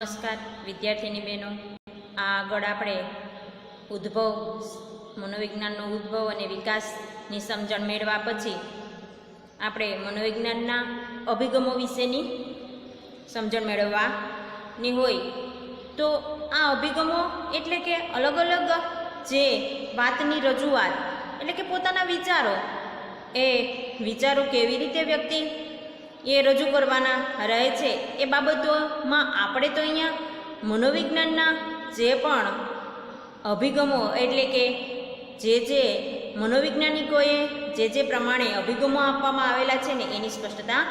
નમસ્કાર વિદ્યાર્થીની બહેનો, આગળ આપણે ઉદ્ભવ મનોવિજ્ઞાનનો ઉદ્ભવ અને વિકાસની સમજણ મેળવ્યા પછી આપણે મનોવિજ્ઞાનના અભિગમો વિશેની સમજણ મેળવવાની હોય. તો આ અભિગમો એટલે કે અલગ અલગ જે વાતની રજૂઆત એટલે કે પોતાના વિચારો કેવી રીતે વ્યક્તિ એ રજૂ કરવાના રહે છે એ બાબતોમાં આપણે તો અહીંયા મનોવિજ્ઞાનના જે પણ અભિગમો એટલે કે જે મનોવૈજ્ઞાનિકોએ જે પ્રમાણે અભિગમો આપવામાં આવેલા છે ને એની સ્પષ્ટતા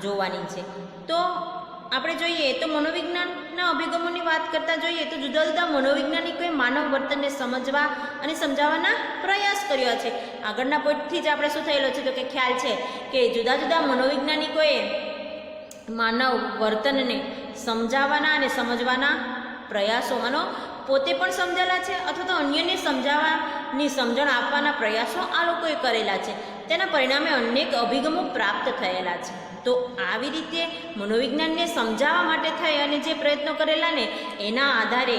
જોવાની છે. તો આપણે જોઈએ તો મનોવિજ્ઞાનના અભિગમોની વાત કરતાં જોઈએ તો જુદા જુદા મનોવૈજ્ઞાનિકોએ માનવ વર્તનને સમજવા અને સમજાવવાના પ્રયાસ કર્યો છે. આગળના પોઈન્ટથી જ આપણે શું થયેલો છે તો કે ખ્યાલ છે કે જુદા જુદા મનોવૈજ્ઞાનિકોએ માનવ વર્તનને સમજાવવાના અને સમજવાના પ્રયાસો પોતે પણ સમજેલા છે અથવા તો અન્યને સમજાવવાની સમજણ આપવાના પ્રયાસો આ લોકોએ કરેલા છે. તેના પરિણામે અનેક અભિગમો પ્રાપ્ત થયેલા છે. તો આવી રીતે મનોવિજ્ઞાનને સમજાવવા માટે થઈ અને જે પ્રયત્નો કરેલા ને એના આધારે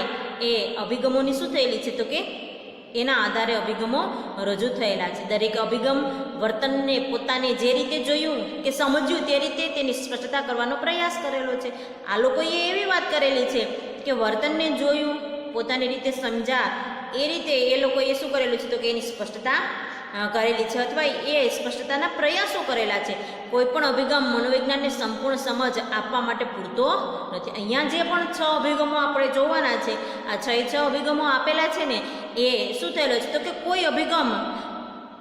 એ અભિગમોની શું થયેલી છે તો કે એના આધારે અભિગમો રજૂ થયેલા છે. દરેક અભિગમ વર્તનને પોતાને જે રીતે જોયું કે સમજ્યું તે રીતે તેની સ્પષ્ટતા કરવાનો પ્રયાસ કરેલો છે. આ લોકોએ એવી વાત કરેલી છે કે વર્તનને જોયું, પોતાની રીતે સમજ્યા, એ રીતે એ લોકોએ શું કરેલું છે તો કે એની સ્પષ્ટતા કરેલી છે અથવા એ સ્પષ્ટતાના પ્રયાસો કરેલા છે. કોઈ પણ અભિગમ મનોવિજ્ઞાનને સંપૂર્ણ સમજ આપવા માટે પૂરતો નથી. અહીંયા જે પણ 6 અભિગમો આપણે જોવાના છે, આ 6 અભિગમો આપેલા છે ને એ શું થયેલો છે તો કે કોઈ અભિગમ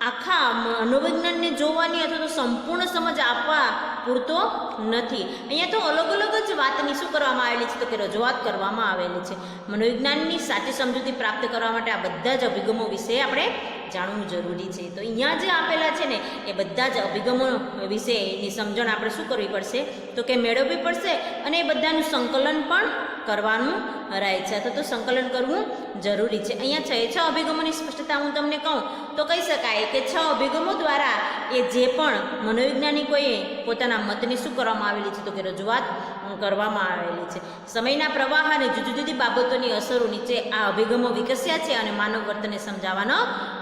આખા મનોવિજ્ઞાનને જોવાની અથવા તો સંપૂર્ણ સમજ આપવા પૂરતો નથી. અહીંયા તો અલગ અલગ જ વાતની શું કરવામાં આવેલી છે તો કે રજૂઆત કરવામાં આવેલી છે. મનોવિજ્ઞાનની સાચી સમજૂતી પ્રાપ્ત કરવા માટે આ બધા જ અભિગમો વિશે આપણે જાણવું જરૂરી છે. તો અહીંયા જે આપેલા છે ને એ બધા જ અભિગમો વિશેની સમજણ આપણે શું કરવી પડશે તો કે મેળવવી પડશે અને એ બધાનું સંકલન પણ કરવાનું રહે છે અથવા તો સંકલન કરવું જરૂરી છે. અહીંયા 6 અભિગમોની સ્પષ્ટતા હું તમને કહું તો કહી શકાય કે 6 અભિગમો દ્વારા એ જે પણ મનોવૈજ્ઞાનિકોએ પોતાના મતની શું કરવામાં આવેલી છે તો કે રજૂઆત કરવામાં આવેલી છે. સમયના પ્રવાહ અને જુદી જુદી બાબતોની અસરો નીચે આ અભિગમો વિકસ્યા છે અને માનવ વર્તનને સમજાવવાનો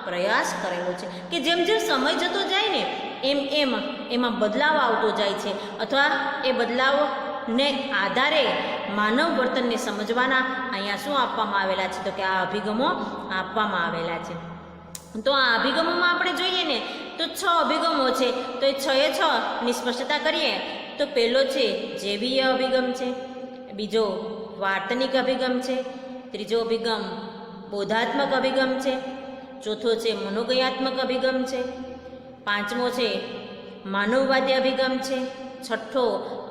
પ્રયાસ કરેલો છે કે જેમ જેમ સમય જતો જાય ને એમ એમાં બદલાવ આવતો જાય છે અથવા એ બદલાવને આધારે માનવ વર્તનને સમજવાના અહીંયા શું આપવામાં આવેલા છે તો કે આ અભિગમો આપવામાં આવેલા છે. તો આ અભિગમોમાં આપણે જોઈએ ને તો 6 અભિગમો છે. તો એ 6 સ્પષ્ટતા કરીએ તો પહેલો છે જૈવીય અભિગમ છે, બીજો વાર્તનિક અભિગમ છે, ત્રીજો અભિગમ બોધાત્મક અભિગમ છે, ચોથો છે મનોગયાત્મક અભિગમ છે, પાંચમો છે માનવવાદી અભિગમ છે, છઠ્ઠો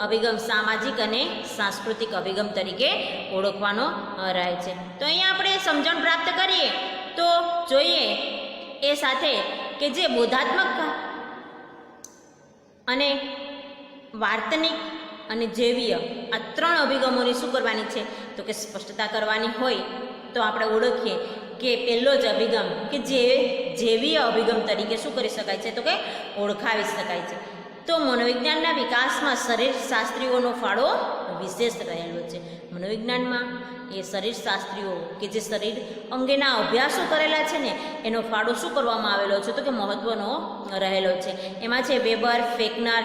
અભિગમ સામાજિક અને સાંસ્કૃતિક અભિગમ તરીકે ઓળખવાનો રહે છે. તો અહીંયા આપણે સમજણ પ્રાપ્ત કરીએ તો જોઈએ એ સાથે કે જે બોધાત્મક અને વાર્તનિક અને જૈવીય આ 3 અભિગમોની શું કરવાની છે તો કે સ્પષ્ટતા કરવાની હોય તો આપણે ઓળખીએ કે પહેલો જ અભિગમ કે જે જૈવીય અભિગમ તરીકે શું કરી શકાય છે તો કે ઓળખાવી શકાય છે. તો મનોવિજ્ઞાનના વિકાસમાં શરીરશાસ્ત્રીઓનો ફાળો વિશેષ રહેલો છે. મનોવિજ્ઞાનમાં એ શરીરશાસ્ત્રીઓ કે જે શરીર અંગેના અભ્યાસો કરેલા છે ને એનો ફાળો શું કરવામાં આવેલો છે તો કે મહત્ત્વનો રહેલો છે. એમાં છે વેબર, ફેકનર,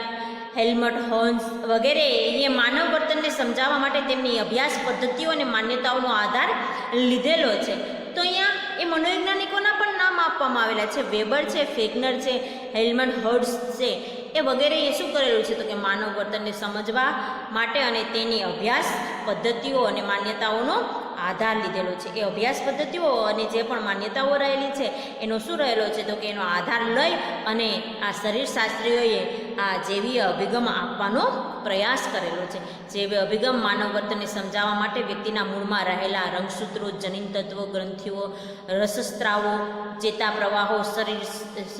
હેલ્મટ હોન્સ વગેરે એ માનવ વર્તનને સમજાવવા માટે તેમની અભ્યાસ પદ્ધતિઓ અને માન્યતાઓનો આધાર લીધેલો છે. તો અહીંયા એ મનોવૈજ્ઞાનિકોના પણ નામ આપવામાં આવેલા છે. વેબર છે, ફેકનર છે, હેલ્મટ હોન્સ છે, એ વગેરે એ શું કરેલું છે તો કે માનવ વર્તનને સમજવા માટે અને તેની અભ્યાસ પદ્ધતિઓ અને માન્યતાઓનો આધાર લીધેલો છે. એ અભ્યાસ પદ્ધતિઓ અને જે પણ માન્યતાઓ રહેલી છે એનો શું રહેલો છે તો કે એનો આધાર લઈ અને આ શરીરશાસ્ત્રીઓએ આ જૈવીય અભિગમ આપવાનો પ્રયાસ કરેલો છે. જૈવીય અભિગમ માનવ વર્તનને સમજાવવા માટે વ્યક્તિના મૂળમાં રહેલા રંગસૂત્રો, જનીન તત્વો, ગ્રંથિઓ, રસસ્ત્રાવો, ચેતા પ્રવાહો, શરીર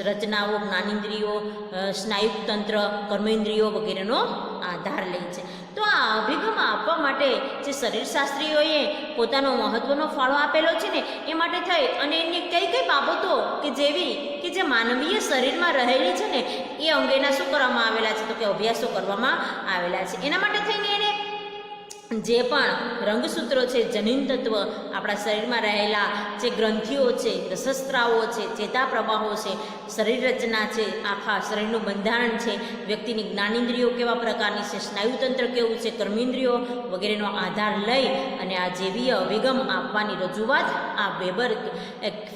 રચનાઓ, જ્ઞાનેન્દ્રિયો, સ્નાયુતંત્ર, કર્મેન્દ્રિયો વગેરેનો આધાર લે છે. તો આ અભિગમ આપવા માટે જે શરીરશાસ્ત્રીઓએ પોતાનો મહત્ત્વનો ફાળો આપેલો છે ને એ માટે થઈ અને એની કઈ બાબતો કે જેવી કે જે માનવીય શરીરમાં રહેલી છે ને એ અંગેના શું કરવામાં આવેલા છે તો કે અભ્યાસો કરવામાં આવેલા છે. એના માટે થઈને એને જે પણ રંગસૂત્રો છે, જનીન તત્વ, આપણા શરીરમાં રહેલા જે ગ્રંથિઓ છે, રસસ્ત્રાવો છે, ચેતાપ્રવાહો છે, શરીર રચના છે, આખા શરીરનું બંધારણ છે, વ્યક્તિની જ્ઞાનેન્દ્રિયો કેવા પ્રકારની છે, સ્નાયુતંત્ર કેવું છે, કર્મેન્દ્રિયો વગેરેનો આધાર લઈ અને આ જૈવીય અભિગમ આપવાની રજૂઆત આ વેબર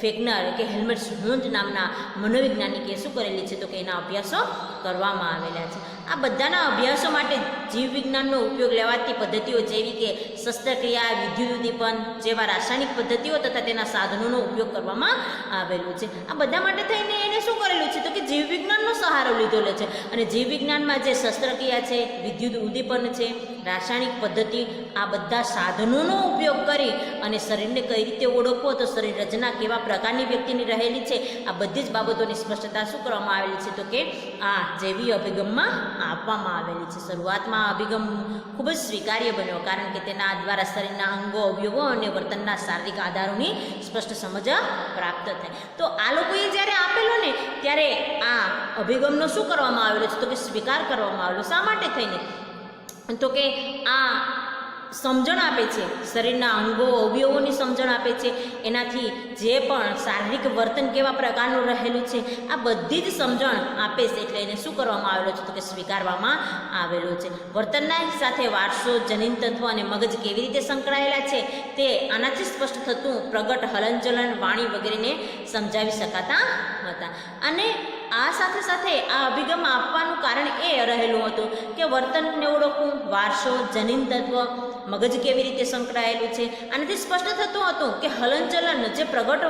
ફેકનર કે હેલ્મટ હોન્જ નામના મનોવૈજ્ઞાનિકે શું કરેલી છે? તો કે એના અભ્યાસો કરવામાં આવેલા છે. આ બધાના અભ્યાસો માટે જીવવિજ્ઞાનનો ઉપયોગ લેવાતી પદ્ધતિઓ જેવી કે શસ્ત્રક્રિયા, વિદ્યુત ઉદ્દીપન જેવા રાસાયણિક પદ્ધતિઓ તથા તેના સાધનોનો ઉપયોગ કરવામાં આવેલો છે. આ બધા માટે થઈને એને શું કરેલું છે? તો કે જીવવિજ્ઞાનનો સહારો લીધેલો છે. અને જીવવિજ્ઞાનમાં જે શસ્ત્રક્રિયા છે, વિદ્યુત ઉદ્દીપન છે, રાસાયણિક પદ્ધતિ, આ બધા સાધનોનો ઉપયોગ કરી અને શરીરને કઈ રીતે ઓળખવો, તો શરીર રચના કેવા પ્રકારની વ્યક્તિની રહેલી છે, આ બધી જ બાબતોની સ્પષ્ટતા શું કરવામાં આવેલી છે? તો કે આ જૈવીય અભિગમમાં આપવામાં આવેલી છે. શરૂઆતમાં આ અભિગમ ખૂબ જ સ્વીકાર્ય બન્યો, કારણ કે તેના દ્વારા શરીરના અંગો, અવયવો અને વર્તનના શારીરિક આધારોની સ્પષ્ટ સમજ પ્રાપ્ત થાય. તો આ લોકોએ જ્યારે આપેલો ને ત્યારે આ અભિગમનો શું કરવામાં આવેલો છે? તો કે સ્વીકાર કરવામાં આવેલો. શા માટે થઈને? તો કે આ સમજણ આપે છે, શરીરના અંગો, અવયવોની સમજણ આપે છે, એનાથી જે પણ શારીરિક વર્તન કેવા પ્રકારનું રહેલું છે આ બધી જ સમજણ આપે છે. એટલે એને શું કરવામાં આવેલો છે? તો કે સ્વીકારવામાં આવેલો છે. વર્તનના સાથે વારસો, જનીન તત્વ અને મગજ કેવી રીતે સંકળાયેલા છે તે આનાથી સ્પષ્ટ થતું પ્રગટ હલનચલન, વાણી વગેરેને સમજાવી શકાતા હતા. અને આ સાથે સાથે આ અભિગમ આપવાનું કારણ એ રહેલું હતું કે વર્તનને ઓળખવું, વારસો, જનીન તત્વ, મગજ કેવી રીતે સંકળાયેલું છે, આનાથી સ્પષ્ટ થતું હતું કે હલનચલન, જે પ્રગટ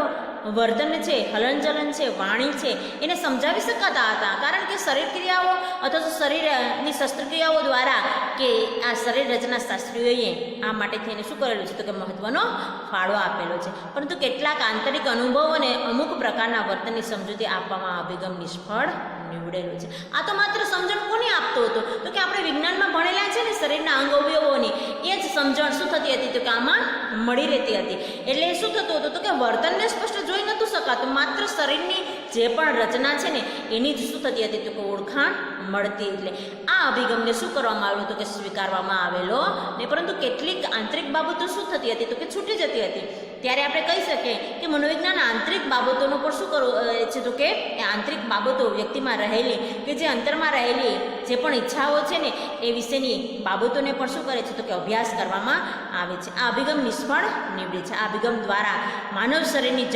વર્તન છે, હલનચલન છે, વાણી છે, એને સમજાવી શકાતા હતા. કારણ કે શરીર ક્રિયાઓ અથવા તો શરીરની શસ્ત્રક્રિયાઓ દ્વારા કે આ શરીર રચના શાસ્ત્રીઓએ આ માટે થઈને શું કરેલું છે? તો કે મહત્વનો ફાળો આપેલો છે. પરંતુ કેટલાક આંતરિક અનુભવો અને અમુક પ્રકારના વર્તનની સમજૂતી આપવામાં અભિગમ નિષ્ફળ નીવડેલો છે. આ તો માત્ર સમજણ કોને આપતો હતો? તો કે આપણે વિજ્ઞાનમાં ભણેલા છે ને શરીરના અંગ અવયવોની, એ જ સમજણ શું થતી હતી? તો કે આમાં મળી રહેતી હતી. એટલે શું થતું હતું? તો કે વર્તનને સ્પષ્ટ જોઈ નહોતું શકાતું, માત્ર શરીરની જે પણ રચના છે ને એની જ શું થતી હતી? તો કે ઓળખાણ મળતી. એટલે આ અભિગમને શું કરવામાં આવેલું? તો કે સ્વીકારવામાં આવેલો ને. પરંતુ કેટલીક આંતરિક બાબતો શું થતી હતી? તો કે છૂટી જતી હતી. ત્યારે આપણે કહી શકીએ કે મનોવિજ્ઞાન આંતરિક બાબતોનો પણ શું કરવું છે? તો કે એ આંતરિક બાબતો વ્યક્તિમાં રહેલી કે જે અંતરમાં રહેલી જે પણ ઈચ્છાઓ છે ને એ વિશેની બાબતોને પણ શું કરે છે? તો કે અભ્યાસ કરવામાં આવે છે. આ અભિગમ નિષ્ફળ નીવડે છે. આ અભિગમ દ્વારા માનવ શરીરની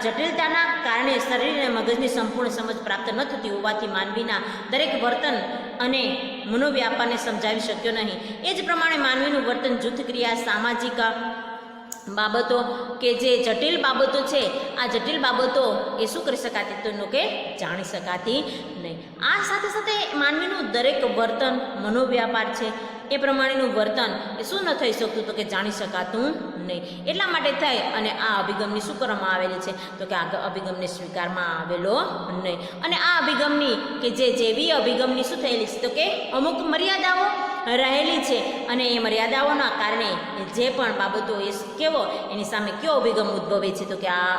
જટિલતાના કારણે શરીર અને મગજની સંપૂર્ણ સમજ પ્રાપ્ત ન થતી હોવાથી માનવીના દરેક વર્તન અને મનોવ્યાપારને સમજાવી શક્યો નહીં. એ જ પ્રમાણે માનવીનું વર્તન, જૂથ ક્રિયા, સામાજિક બાબતો કે જે જટિલ બાબતો છે, આ જટિલ બાબતો એ શું કરી શકાતી? તો કે જાણી શકાતી નહીં. આ સાથે સાથે માનવીનું દરેક વર્તન, મનોવ્યાપાર છે એ પ્રમાણેનું વર્તન એ શું ન થઈ શકતું? તો કે જાણી શકાતું નહીં. એટલા માટે થઈ અને આ અભિગમની શું કરવામાં આવેલી છે? તો કે આ અભિગમને સ્વીકારવામાં આવેલો નહીં. અને આ અભિગમની કે જે જૈવીય અભિગમની શું થયેલી છે? તો કે અમુક મર્યાદાઓ રહેલી છે. અને એ મર્યાદાઓના કારણે જે પણ બાબતો એ કેવો એની સામે કયો અભિગમ ઉદ્ભવે છે? તો કે આ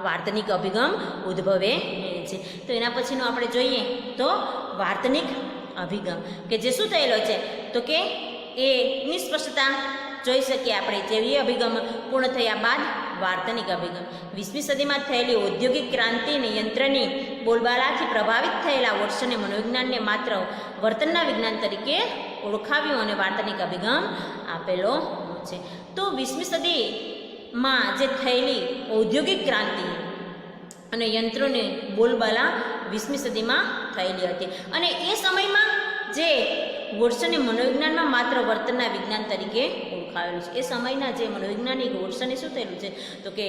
વાર્તનિક અભિગમ ઉદ્ભવે છે. તો એના પછીનું આપણે જોઈએ તો વાર્તનિક અભિગમ કે જે શું થયેલો છે? તો કે એની સ્પષ્ટતા જોઈ શકીએ આપણે. જૈવીય અભિગમ પૂર્ણ થયા બાદ વાર્તનિક અભિગમ 20મી સદીમાં થયેલી ઔદ્યોગિક ક્રાંતિ અને યંત્રની બોલબાલાથી પ્રભાવિત થયેલા વર્ષને મનોવિજ્ઞાનને માત્ર વર્તનના વિજ્ઞાન તરીકે ઓળખાવ્યું અને વાર્તનિક અભિગમ આપેલો છે. તો 20મી સદીમાં જે થયેલી ઔદ્યોગિક ક્રાંતિ અને યંત્રોની બોલબાલા 20મી સદીમાં થયેલી હતી. અને એ સમયમાં જે વોટ્સને મનોવિજ્ઞાનમાં માત્ર વર્તનના વિજ્ઞાન તરીકે ઓળખાવેલું છે. એ સમયના જે મનોવૈજ્ઞાનિક વોટ્સને શું થયેલું છે? તો કે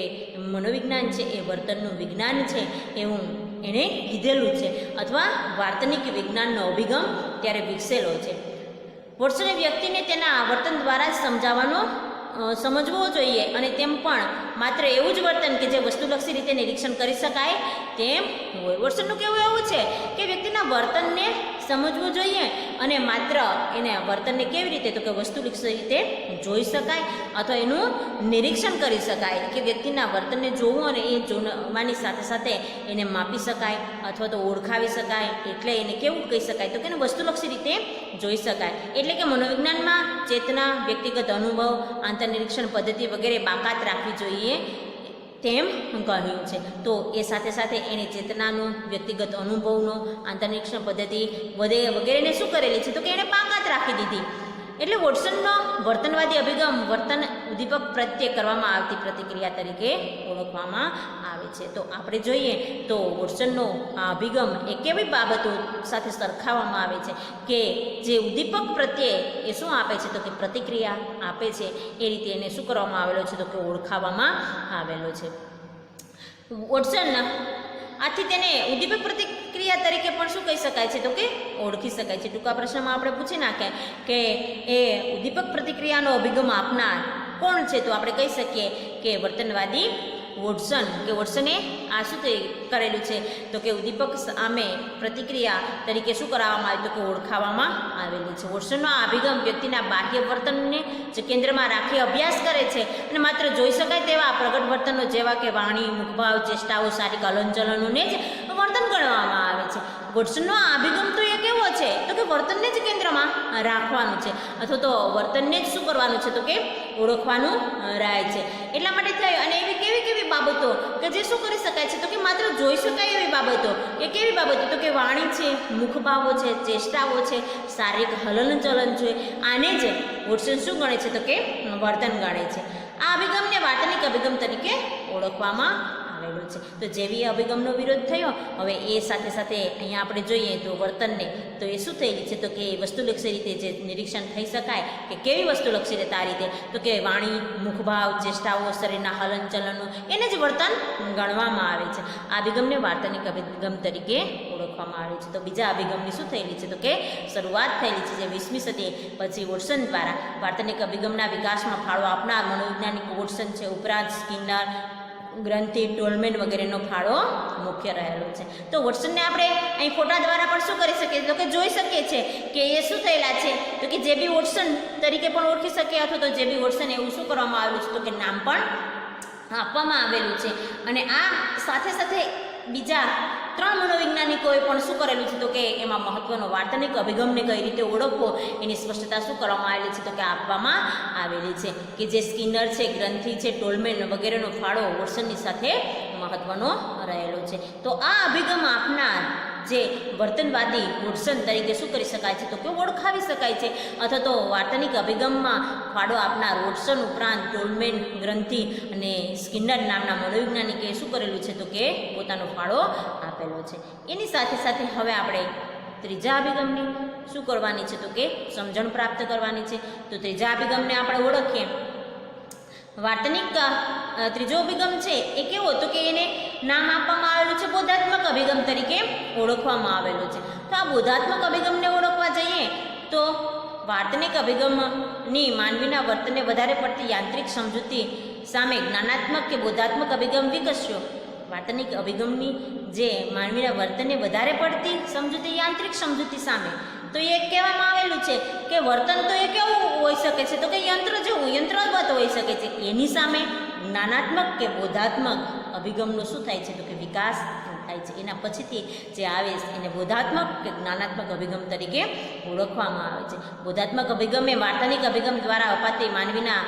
મનોવિજ્ઞાન છે એ વર્તનનું વિજ્ઞાન છે એવું એણે કીધેલું છે, અથવા વાર્તનિક વિજ્ઞાનનો અભિગમ ત્યારે વિકસેલો છે. વોટ્સને વ્યક્તિને તેના વર્તન દ્વારા જ સમજવો જોઈએ અને તેમ પણ માત્ર એવું જ વર્તન કે જે વસ્તુલક્ષી રીતે નિરીક્ષણ કરી શકાય તેમ હોય. વોટ્સનનું કહેવું એવું છે કે વ્યક્તિના વર્તનને સમજવું જોઈએ અને માત્ર એને વર્તનને કેવી રીતે તો કે વસ્તુનિષ્ઠ રીતે જોઈ શકાય અથવા એનું નિરીક્ષણ કરી શકાય કે વ્યક્તિના વર્તનને જોવું અને એ જોવાની સાથે સાથે એને માપી શકાય અથવા તો ઓળખાવી શકાય એટલે એને કેવું કહી શકાય તો કે એને વસ્તુલક્ષી રીતે જોઈ શકાય એટલે કે મનોવિજ્ઞાનમાં ચેતના વ્યક્તિગત અનુભવ આંતરનિરીક્ષણ પદ્ધતિ વગેરે બાકાત રાખવી જોઈએ તેમ કહ્યું છે. તો એ સાથે સાથે એની ચેતનાનું વ્યક્તિગત અનુભવનો આંતરનિરીક્ષણ પદ્ધતિ વગેરેને શું કરેલી છે તો કે એણે બાકાત રાખી દીધી. એટલે વોટ્સનનો વર્તનવાદી અભિગમ વર્તન ઉદ્દીપક પ્રત્યે કરવામાં આવતી પ્રતિક્રિયા તરીકે ઓળખવામાં આવે છે. તો આપણે જોઈએ તો વોટ્સનનો આ અભિગમ એ કેવી બાબતો સાથે સરખાવવામાં આવે છે કે જે ઉદ્દીપક પ્રત્યે એ શું આપે છે તો કે પ્રતિક્રિયા આપે છે એ રીતે એને શું કરવામાં આવેલો છે તો કે ઓળખાવવામાં આવેલો છે. વોટ્સન આથી તેને ઉદ્દીપક પ્રતિક્રિયા તરીકે પણ શું કહી શકાય છે તો કે ઓળખી શકાય છે. ટૂંકા પ્રશ્નમાં આપણે પૂછી નાખીએ કે એ ઉદ્દીપક પ્રતિક્રિયાનો અભિગમ આપનાર કોણ છે તો આપણે કહી શકીએ કે વર્તનવાદી વોટ્સન કે વોટ્સને આ શું કરેલું છે તો કે ઉદ્દીપક સામે પ્રતિક્રિયા તરીકે શું કરાવવામાં આવ્યું તો કે ઓળખાવવામાં આવેલું છે. વોટ્સનનો આ અભિગમ વ્યક્તિના બાહ્ય વર્તનને જે કેન્દ્રમાં રાખી અભ્યાસ કરે છે અને માત્ર જોઈ શકાય તેવા પ્રગટ વર્તનો જેવા કે વાણી મુખભાવ ચેષ્ટાઓ શારીરિક હલનચલનોને જ વર્તન ગણવામાં આવે છે. વોટ્સનનો આ અભિગમ તો એ કેવો છે તો કે વર્તનને જ કેન્દ્રમાં રાખવાનું છે અથવા તો વર્તનને જ શું કરવાનું છે તો કે ઓળખવાનું રહે છે. એટલા માટે થયું અને એવી કેવી બાબતો કે જે શું કરી શકાય છે તો કે માત્ર જોઈ શકાય એવી બાબતો એ કેવી બાબતો તો કે વાણી છે મુખભાવો છે ચેષ્ટાઓ છે શારીરિક હલનચલન છે આને જ વોટ્સન શું ગણે છે તો કે વર્તન ગણે છે. આ અભિગમને વાર્તનિક અભિગમ તરીકે ઓળખવામાં આવેલો છે. તો જેવી અભિગમનો વિરોધ થયો હવે એ સાથે સાથે અહીંયા આપણે જોઈએ તો વર્તનને તો એ શું થયેલી છે તો કે વસ્તુલક્ષી રીતે જે નિરીક્ષણ થઈ શકાય કે કેવી વસ્તુલક્ષી રીતે આ રીતે તો કે વાણી મુખભાવ ચેષ્ટાઓ શરીરના હલનચલનો એને જ વર્તન ગણવામાં આવે છે. આ અભિગમને વાર્તનિક અભિગમ તરીકે ઓળખવામાં આવે છે. તો બીજા અભિગમની શું થયેલી છે તો કે શરૂઆત થયેલી છે જે 20મી સદી પછી વોટ્સન દ્વારા વાર્તનિક અભિગમના વિકાસમાં ફાળો આપનાર મનોવૈજ્ઞાનિક વોટ્સન છે. ઉપરાંત સ્કિનર ગ્રંથિ ટોલમેન વગેરેનો ફાળો મુખ્ય રહેલો છે. તો વોટ્સનને આપણે અહીં ફોટા દ્વારા પણ શું કરી શકીએ તો કે જોઈ શકીએ છીએ કે એ શું થયેલા છે તો કે જે બી વોટ્સન તરીકે પણ ઓળખી શકીએ અથવા તો જે બી વોટ્સન એવું શું કરવામાં આવેલું છે તો કે નામ પણ આપવામાં આવેલું છે. અને આ સાથે સાથે બીજા 3 મનોવૈજ્ઞાનિકોએ પણ શું કરેલું છે તો કે એમાં મહત્વનો વાર્તનિક અભિગમને કઈ રીતે ઓળખવો એની સ્પષ્ટતા શું કરવામાં આવેલી છે તો કે આપવામાં આવેલી છે કે જે સ્કિનર છે ગ્રંથિ છે ટોલમેન વગેરેનો ફાળો વોટ્સનની સાથે મહત્વનો રહેલો છે. તો આ અભિગમ આપનાર જે વર્તનવાદી વોટ્સન તરીકે શું કરી શકાય છે તો કે ઓળખાવી શકાય છે અથવા તો વાર્તનિક અભિગમમાં ફાળો આપનાર વોટ્સન ઉપરાંત ટોલમેન ગ્રંથિ અને સ્કિનર નામના મનોવૈજ્ઞાનિકે શું કરેલું છે તો કે પોતાનો ફાળો આપેલો છે. એની સાથે સાથે હવે આપણે ત્રીજા અભિગમની શું કરવાની છે તો કે સમજણ પ્રાપ્ત કરવાની છે. તો ત્રીજા અભિગમને આપણે ઓળખીએ. વાર્તનિક ત્રીજો અભિગમ છે એ કેવો તો કે એને નામ આપવામાં આવેલું છે બોધાત્મક અભિગમ તરીકે ઓળખવામાં આવેલું છે. તો આ બોધાત્મક અભિગમને ઓળખવા જઈએ તો વાર્તનિક અભિગમની માનવીના વર્તનને વધારે પડતી યાંત્રિક સમજૂતી સામે જ્ઞાનાત્મક કે બોધાત્મક અભિગમ વિકસ્યો. વાર્તનિક અભિગમની જે માનવીના વર્તનને વધારે પડતી સમજૂતી યાંત્રિક સમજૂતી સામે તો એ કહેવામાં આવેલું છે કે વર્તન તો એ કેવું હોઈ શકે છે તો કે યંત્ર જેવું યંત્રવત હોઈ શકે છે. એની સામે જ્ઞાનાત્મક કે બોધાત્મક અભિગમનો શું થાય છે તો કે વિકાસ થાય છે. એના પછીથી જે આવે એને બોધાત્મક કે જ્ઞાનાત્મક અભિગમ તરીકે ઓળખવામાં આવે છે. બોધાત્મક અભિગમે વાર્તનિક અભિગમ દ્વારા અપાતી માનવીના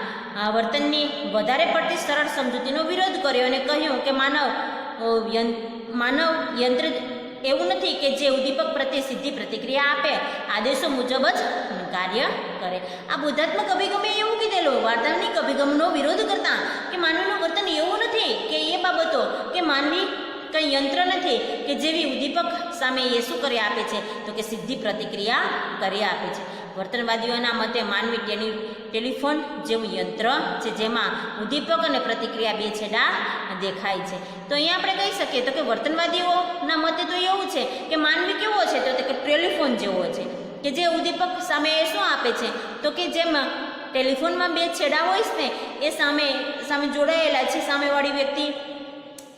વર્તનની વધારે પડતી સરળ સમજૂતીનો વિરોધ કર્યો અને કહ્યું કે માનવ યંત્ર એવું નથી કે જે ઉદ્દીપક પ્રત્યે સીધી પ્રતિક્રિયા આપે આદેશો મુજબ જ કાર્ય કરે. આ બોધાત્મક અભિગમે એવું કીધેલું વાર્તનિક અભિગમનો વિરોધ કરતા કે માનવીનું વર્તન એવું નથી કે એ બાબતો કે માનવી કંઈ યંત્ર નથી કે જેવી ઉદ્દીપક સામે એ શું કરી આપે છે તો કે સીધી પ્રતિક્રિયા કરી આપે છે. વર્તનવાદીઓના મતે માનવી ટેલિફોન જેવું યંત્ર છે જેમાં ઉદ્દીપક અને પ્રતિક્રિયા બે છેડા દેખાય છે. તો અહીંયા આપણે કહી શકીએ તો કે વર્તનવાદીઓના મતે તો એવું છે કે માનવી કેવો છે તો કે ટેલિફોન જેવો છે કે જે ઉદ્દીપક સામે એ શું આપે છે તો કે જેમ ટેલિફોનમાં બે છેડા હોય છે ને એ સામે જોડાયેલા છે. સામેવાળી વ્યક્તિ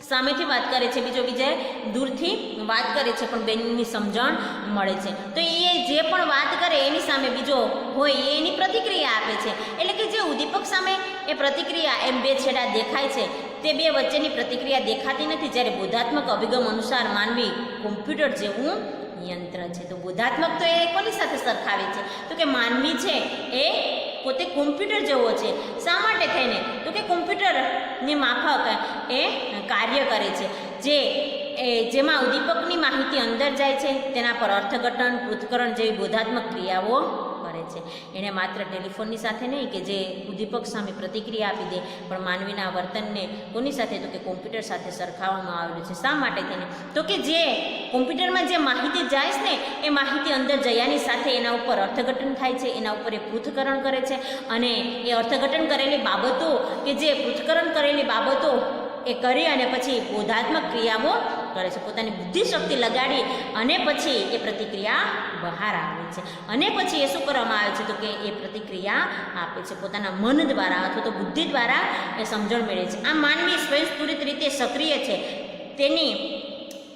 સામેથી વાત કરે છે, બીજો વિજય દૂરથી વાત કરે છે, પણ બેની સમજણ મળે છે. તો એ જે પણ વાત કરે એની સામે બીજો હોય એ એની પ્રતિક્રિયા આપે છે. એટલે કે જે ઉદ્દીપક સામે એ પ્રતિક્રિયા એમ બે છેડા દેખાય છે, તે બે વચ્ચેની પ્રતિક્રિયા દેખાતી નથી. જ્યારે બોધાત્મક અભિગમ અનુસાર માનવી કોમ્પ્યુટર જેવું યંત્ર છે. તો બોધાત્મક તો એ કોની સાથે સરખાવે છે? તો કે માનવી છે એ પોતે કોમ્પ્યુટર જેવો છે. શા માટે થઈને? તો કે કોમ્પ્યુટરની માફક એ કાર્ય કરે છે, જેમાં ઉદ્દીપકની માહિતી અંદર જાય છે, તેના પર અર્થઘટન, પૃથ્થકરણ જેવી બોધાત્મક ક્રિયાઓ કરે છે. એણે માત્ર ટેલિફોનની સાથે નહીં કે જે ઉદ્દીપક સામે પ્રતિક્રિયા આપી દે, પણ માનવીના વર્તનને કોની સાથે? તો કે કોમ્પ્યુટર સાથે સરખાવવામાં આવેલું છે. શા માટે થઈને? તો કે જે કોમ્પ્યુટરમાં જે માહિતી જાય છે ને એ માહિતી અંદર જયાની સાથે એના ઉપર અર્થઘટન થાય છે, એના ઉપર એ પૃથ્થકરણ કરે છે, અને એ અર્થઘટન કરેલી બાબતો કે જે પૃથ્થકરણ કરેલી બાબતો એ કરી અને પછી બોધાત્મક ક્રિયાઓ કરે છે. પોતાની બુદ્ધિ શક્તિ લગાડી અને પછી એ પ્રતિક્રિયા બહાર આવે છે, અને પછી એ શું કરવામાં આવે છે? તો કે એ પ્રતિક્રિયા આપે છે પોતાના મન દ્વારા અથવા તો બુદ્ધિ દ્વારા એ સમજણ મેળવે છે. આ માનવી સ્વયંસ્ફુરિત રીતે સક્રિય છે. તેની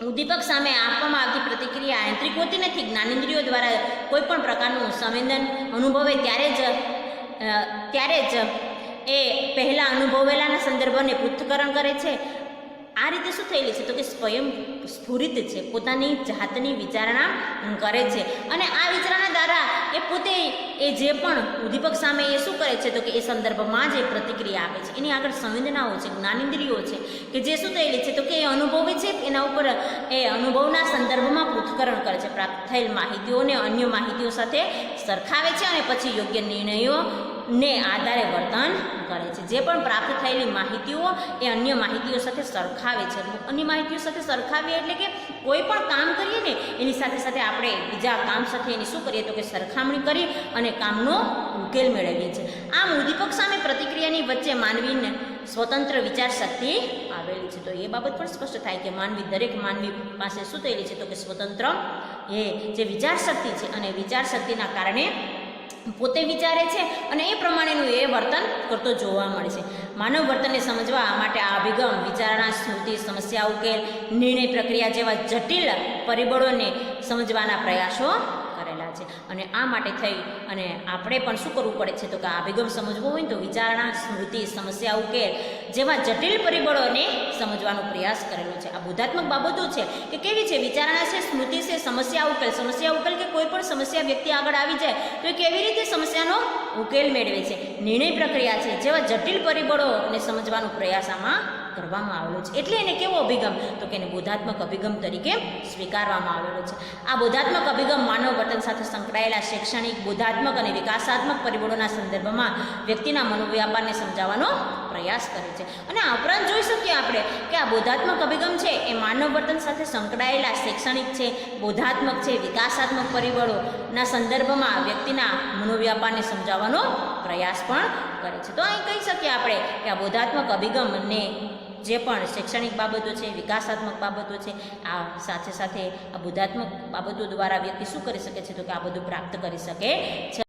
ઉદ્દીપક સામે આપવામાં આવતી પ્રતિક્રિયા આંતરિક હોતી નથી. જ્ઞાનેન્દ્રિયો દ્વારા કોઈ પણ પ્રકારનું સંવેદન અનુભવે ત્યારે જ એ પહેલાં અનુભવેલાના સંદર્ભને પૃથ્થકરણ કરે છે. આ રીતે શું થયેલી છે? તો કે સ્વયં સ્ફુરિત છે, પોતાની જાતની વિચારણા કરે છે, અને આ વિચારણા દ્વારા એ પોતે એ જે પણ ઉદ્દીપક સામે એ શું કરે છે? તો કે એ સંદર્ભમાં જ એ પ્રતિક્રિયા આપે છે. એની આગળ સંવેદનાઓ છે, જ્ઞાનેન્દ્રિયો છે, કે જે શું થયેલી છે? તો કે એ અનુભવે છે, એના ઉપર એ અનુભવના સંદર્ભમાં પૃથ્થકરણ કરે છે, પ્રાપ્ત થયેલ માહિતીઓને અન્ય માહિતીઓ સાથે સરખાવે છે, અને પછી યોગ્ય નિર્ણયો ને આધારે વર્તન કરે છે. જે પણ પ્રાપ્ત થયેલી માહિતીઓ એ અન્ય માહિતીઓ સાથે સરખાવે છે. અન્ય માહિતીઓ સાથે સરખાવીએ એટલે કે કોઈ પણ કામ કરીએ ને એની સાથે સાથે આપણે બીજા કામ સાથે એની શું કરીએ? તો કે સરખામણી કરી અને કામનો ઉકેલ મેળવીએ છીએ. આમ ઉદ્દીપક સામે પ્રતિક્રિયાની વચ્ચે માનવીને સ્વતંત્ર વિચાર શક્તિ આવેલી છે. તો એ બાબત પણ સ્પષ્ટ થાય કે દરેક માનવી પાસે શું થયેલી છે? તો કે સ્વતંત્ર એ જે વિચાર શક્તિ છે, અને વિચાર શક્તિના કારણે પોતે વિચારે છે અને એ પ્રમાણેનું એ વર્તન કરતો જોવા મળે છે. માનવ વર્તનને સમજવા માટે આ અભિગમ વિચારણા, સ્મૃતિ, સમસ્યા ઉકેલ, નિર્ણય પ્રક્રિયા જેવા જટિલ પરિબળોને સમજવાના પ્રયાસો કરેલા છે. અને આ માટે થઈ અને આપણે પણ શું કરવું પડે છે? તો કે આ અભિગમ સમજવો હોય ને તો વિચારણા, સ્મૃતિ, સમસ્યા ઉકેલ જેવા જટિલ પરિબળોને સમજવાનો પ્રયાસ કરેલો છે. આ બોધાત્મક બાબતો છે કે કેવી છે? વિચારણા છે, સ્મૃતિ છે, સમસ્યા ઉકેલ કે કોઈ પણ સમસ્યા વ્યક્તિ આગળ આવી જાય તો એ કેવી રીતે સમસ્યાનો ઉકેલ મેળવે છે. નિર્ણય પ્રક્રિયા છે, જેવા જટિલ પરિબળોને સમજવાનો પ્રયાસ આમાં કરવામાં આવેલો છે. એટલે એને કેવો અભિગમ? તો કે એને બોધાત્મક અભિગમ તરીકે સ્વીકારવામાં આવેલો છે. આ બોધાત્મક અભિગમ માનવ વર્તન સાથે સંકળાયેલા શૈક્ષણિક, બોધાત્મક અને વિકાસાત્મક પરિબળોના સંદર્ભમાં વ્યક્તિના મનોવ્યાપારને સમજાવવાનો પ્રયાસ કરે છે. અને આ ઉપરાંત જોઈ શકીએ આપણે કે આ બોધાત્મક અભિગમ છે એ માનવ વર્તન સાથે સંકળાયેલા શૈક્ષણિક છે, બોધાત્મક છે, વિકાસાત્મક પરિબળોના સંદર્ભમાં વ્યક્તિના મનોવ્યાપારને સમજાવવાનો પ્રયાસ પણ કરે છે. તો અહીં કહી શકીએ આપણે કે આ બોધાત્મક અભિગમને જે પણ શૈક્ષણિક બાબતો છે, વિકાસાત્મક બાબતો છે, આ સાથે સાથે આ બોધાત્મક બાબતો દ્વારા વ્યક્તિ શું કરી શકે છે? તો કે આ બધું પ્રાપ્ત કરી શકે છે.